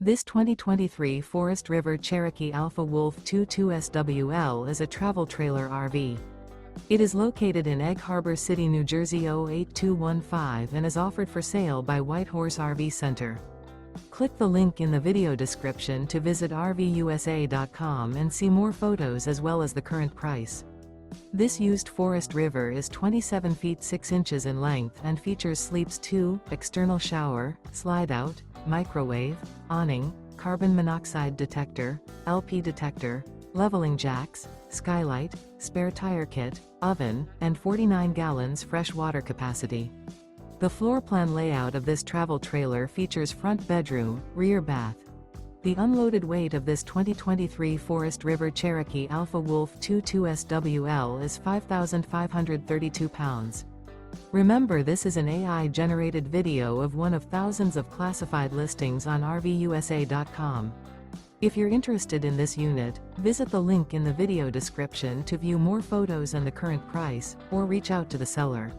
This 2023 Forest River Cherokee Alpha Wolf 22SWL is a travel trailer RV. It is located in Egg Harbor City, New Jersey 08215 and is offered for sale by White Horse RV Center. Click the link in the video description to visit RVUSA.com and see more photos as well as the current price. This used Forest River is 27 feet 6 inches in length and features sleeps 2, external shower, slide-out, microwave, awning, carbon monoxide detector, LP detector, leveling jacks, skylight, spare tire kit, oven, and 49 gallons fresh water capacity. The floor plan layout of this travel trailer features front bedroom, rear bath. The unloaded weight of this 2023 Forest River Cherokee Alpha Wolf 22SWL is 5,532 pounds. Remember, this is an AI-generated video of one of thousands of classified listings on RVUSA.com. If you're interested in this unit, visit the link in the video description to view more photos and the current price, or reach out to the seller.